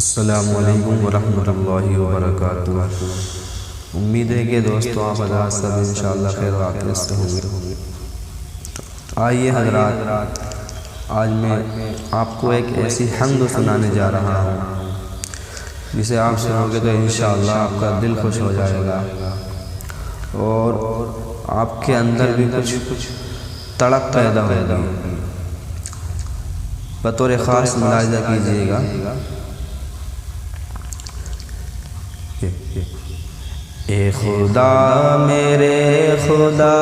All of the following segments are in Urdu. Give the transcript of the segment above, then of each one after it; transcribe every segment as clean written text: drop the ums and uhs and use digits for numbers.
السلام علیکم ورحمۃ اللہ وبرکاتہ۔ امید ہے کہ دوستوں آپ حضرات سب انشاءاللہ خیر و عافیت سے ہوں گے۔ آئیے حضرات، آج میں آپ کو ایک ایسی حمد سنانے جا رہا ہوں جسے آپ سنو گے تو انشاءاللہ آپ کا دل خوش ہو جائے گا اور آپ کے اندر بھی کچھ تڑپ پیدا ہوگی۔ بطور خاص ملاحظہ کیجیے گا۔ اے خدا میرے خدا،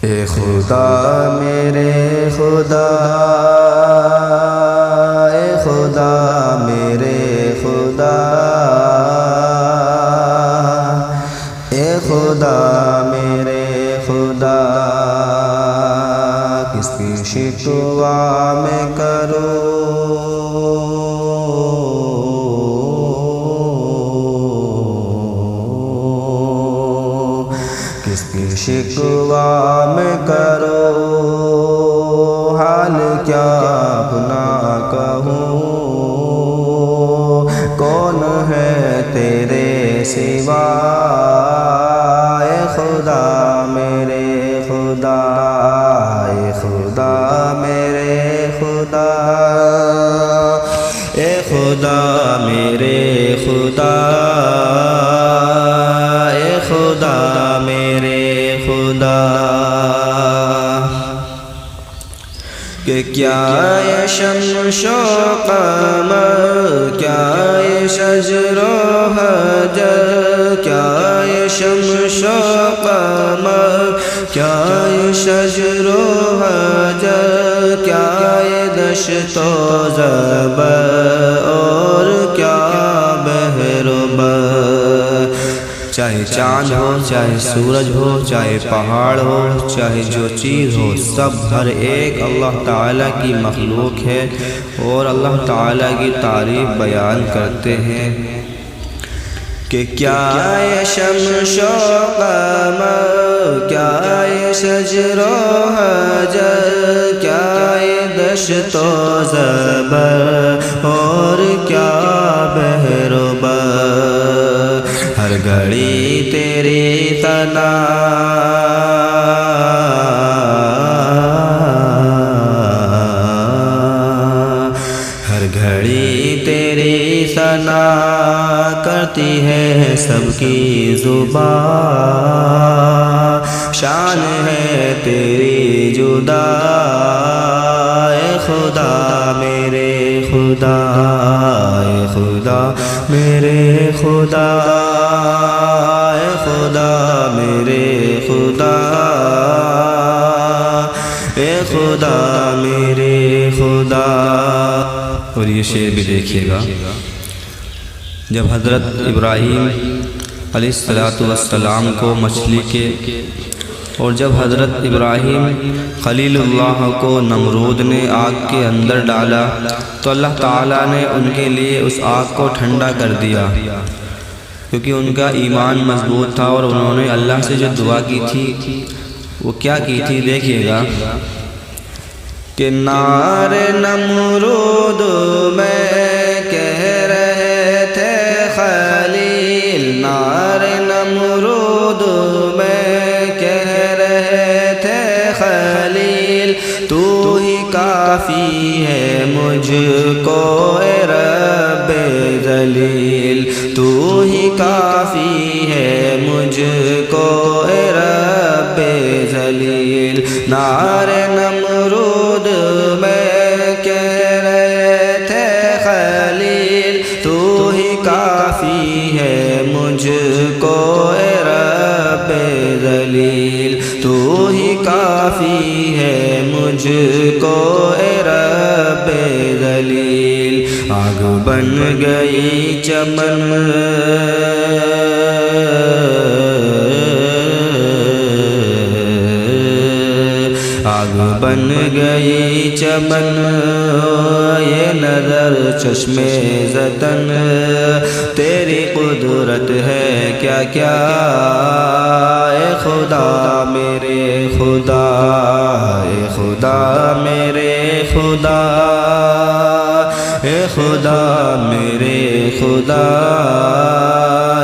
اے خدا میرے خدا، اے خدا میرے خدا، اے خدا میرے خدا، کس کی شکوہ میں کروں، کس کی شکوہ میں کروں، حال کیا اپنا کہوں، کون ہے تیرے سوا، اے خدا میرے خدا، اے خدا میرے خدا، اے خدا میرے خدا، اے خدا میرے خدا، کہ کیا یہ شمس و قمر، کیا یہ شجر و حجر، کیا یہ شمس و قمر، کیا یہ شجر و حجر، کیا یہ دشت و زبر، اور کیا بحر و بر، چاہے چاند ہو، چاہے سورج ہو، چاہے پہاڑ ہو، چاہے جو چیز ہو، سب ہر ایک اللہ تعالیٰ کی مخلوق ہے اور اللہ تعالیٰ کی تعریف بیان کرتے ہیں کہ کیا یہ شمس و قمر، کیا یہ شجر و حجر، کیا یہ دشت و زبر، اور کیا بحر و بر، ہر گھڑی تیری ثنا، ہر گھڑی تیری ثنا کرتی ہے سب کی زبان، شان ہے تیری جدا، اے خدا میرے خدا، اے خدا میرے خدا، اے خدا میرے خدا، اے خدا میرے خدا۔ اور یہ شعر بھی دیکھیے گا، جب حضرت ابراہیم علیہ السلام کو مچھلی کے، اور جب حضرت ابراہیم خلیل اللہ کو نمرود نے آگ کے اندر ڈالا تو اللہ تعالیٰ نے ان کے لیے اس آگ کو ٹھنڈا کر دیا، کیونکہ ان کا ایمان مضبوط تھا، اور انہوں نے اللہ سے جو دعا کی تھی وہ کیا کی تھی، دیکھیے گا کہ نار نمرود میں کہہ رہے تھے خلیل، نار نمرود میں کہہ رہے تھے خلیل، تو ہی کافی ہے مجھ کو اے رب ذلیل، تو ہی کافی ہے مجھ کو اے رب ذلیل، نار نمرود میں کہہ رہے تھے خلیل، تو ہی کافی ہے مجھ کو اے رب ذلیل، تو ہی کافی ہے مجھ کو اے رب ذلیل، آگ بن گئی چمن، آگ بن گئی چمن، یہ نظر چشم زدن تیری قدرت ہے کیا کیا اے خدا میرے خدا اے خدا میرے خدا اے خدا میرے خدا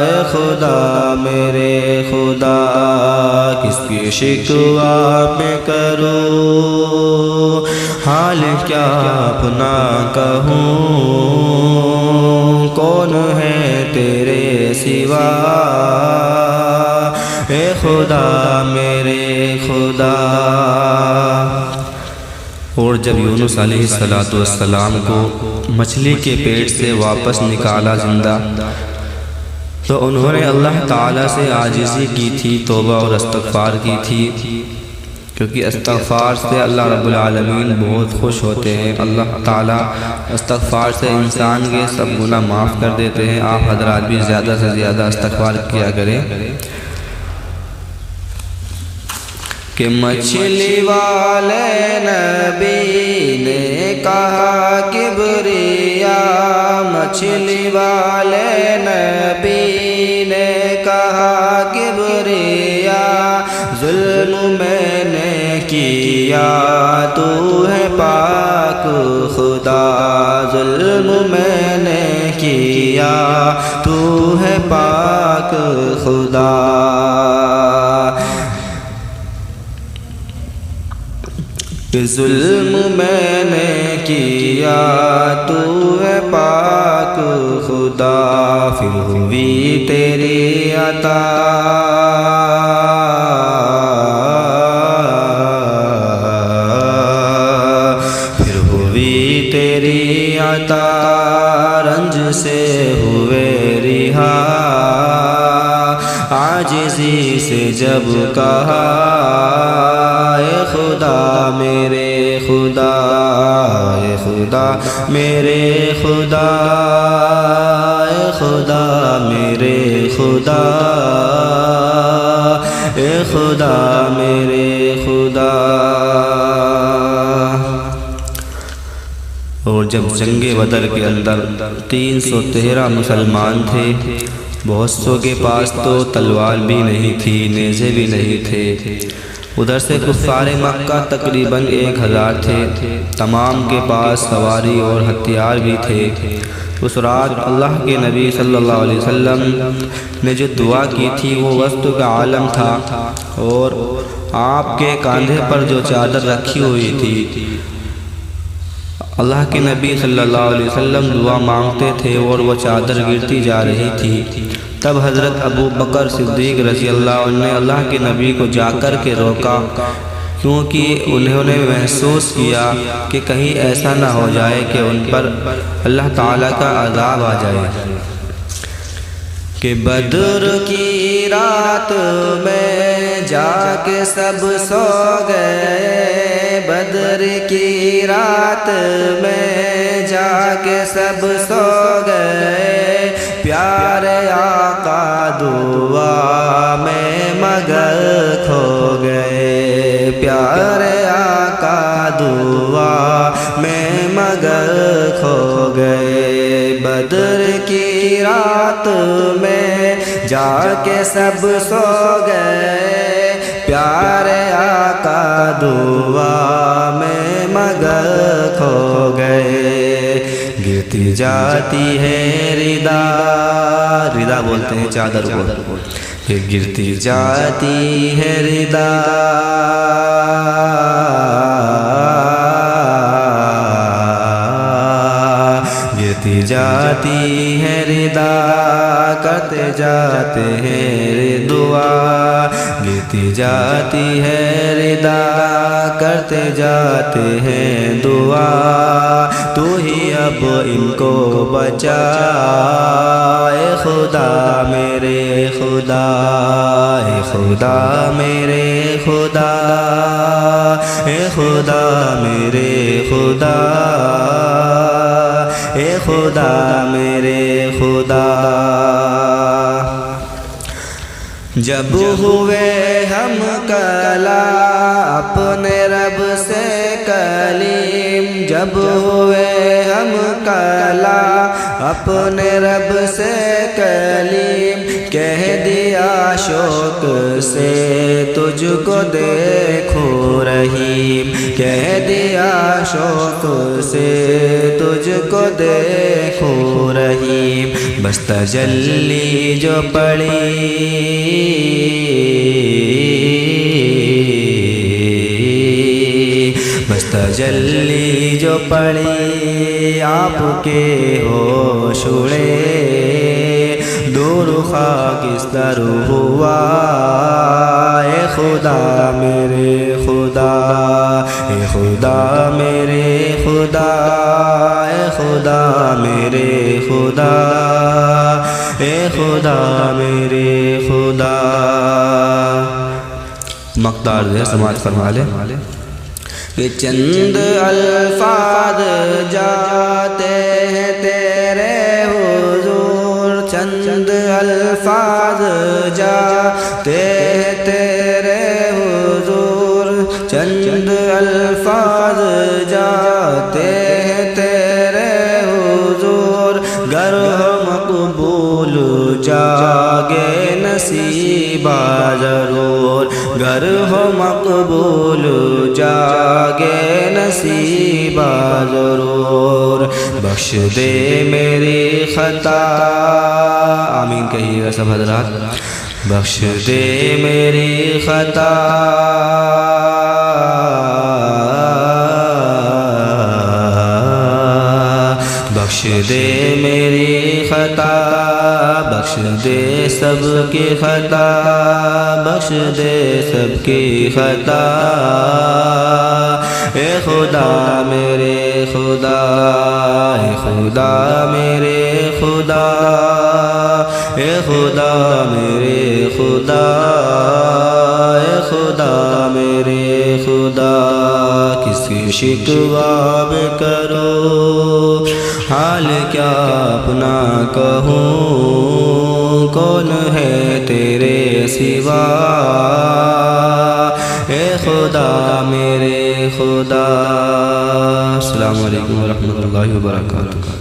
اے خدا میرے خدا کس کی شکوہ میں کروں حال کیا اپنا کہوں کون ہے تیرے سوا اے خدا میرے خدا۔ اور جب یونس علیہ السلام کو مچھلی کے پیٹ سے واپس نکالا زندہ تو انہوں نے اللہ تعالیٰ سے عاجزی کی تھی، توبہ اور استغفار کی تھی، کیونکہ استغفار سے اللہ رب العالمین بہت خوش ہوتے ہیں۔ اللہ تعالیٰ استغفار سے انسان کے سب گناہ معاف کر دیتے ہیں۔ آپ حضرات بھی زیادہ سے زیادہ استغفار کیا کریں۔ کہ مچھلی والے نبی نے کہا کبریا، مچھلی والے نبی نے کہا کبریا، ظلم میں نے کیا تو ہے پاک خدا، ظلم میں نے کیا تو ہے پاک خدا۔ ظلم میں نے کیا تو ہے پاک خدا، پھر ہوئی تیری عطا پھر ہوئی تیری عطا، رنج سے ہوئے رہا، عاجزی سے جب کہا اے خدا میرے خدا اے خدا میرے خدا اے خدا میرے خدا اے خدا میرے خدا۔ اور جب جنگ بدر کے اندر 313 مسلمان تھے، بہت سو کے پاس تو تلوار بھی نہیں تھی، نیزے بھی نہیں تھے، ادھر سے کفار مکہ تقریباً 1000 تھے، تمام کے پاس سواری اور ہتھیار بھی تھے۔ اس رات اللہ کے نبی صلی اللہ علیہ وسلم نے جو دعا کی تھی وہ وسط کا عالم تھا، اور آپ کے کاندھے پر جو چادر رکھی ہوئی تھی، اللہ کے نبی صلی اللہ علیہ وسلم دعا مانگتے تھے اور وہ چادر گرتی جا رہی تھی۔ تب حضرت ابو بکر صدیق رضی اللہ عنہ نے اللہ کے نبی کو جا کر کے روکا، کیونکہ انہوں نے محسوس کیا کہ کہیں ایسا نہ ہو جائے کہ ان پر اللہ تعالیٰ کا عذاب آ جائے۔ کہ بدر کی رات میں جا کے سب سو گئے، بدر کی رات میں جا کے سب سو گئے، پیارے آقا دعا میں مگر کھو گئے، پیارے آقا دعا میں مگر کھو گئے۔ بدر کی رات میں جا کے سب سو گئے، پیارے آقا دعا میں مگر کھو گئے۔ گرتی جاتی ہے ردا، ردا بولتے ہیں چادر کو، گرتی جاتی ہے ردا، گرتی جاتی ہے ردا، کرتے جاتے ہیں دعا، گرتی جاتی ہے ردا، کرتے جاتے ہیں دعا، تو ہی اب ان کو بچا اے خدا میرے خدا، اے خدا میرے خدا، اے خدا میرے خدا، اے خدا میرے خدا۔ جب ہوئے ہم کلا اپنے رب سے کلیم جب ہوئے ہم کلا اپنے رب سے کلیم کہہ دیا شوق سے تجھ کو دیکھوں رحیم کہہ دیا شوق سے تجھ کو دیکھوں رحیم بس تجلی جو پڑی بس تجلی جو پڑی آپ کے ہوش اڑے دور خاکستر ہوا اے خدا میرے خدا اے خدا میرے خدا اے خدا میرے خدا اے خدا میرے خدا مقدار دے سماعت فرما لے کہ چند الفاظ جاتے ہیں تیرے حضور چند الفاظ جاتے ہیں تیرے حضور چند الفاظ جاتے ہیں تیرے حضور گر مقبول جاگے نصیبہ ضرور گر ہو مقبول جاگے نصیبہ ضرور بخش دے میری خطا آمین کہیے گا سب حضرات بخش دے میری خطا بخش دے میری خطا بخش دے سب کی خطا بخش دے سب کی خطا اے خدا میرے خدا اے خدا میرے خدا اے خدا میرے خدا اے خدا میرے خدا کسی شکوہ میں کرو حال کیا اپنا کہوں کون ہے تیرے سوا اے خدا میرے خدا السلام علیکم ورحمۃ اللہ وبرکاتہ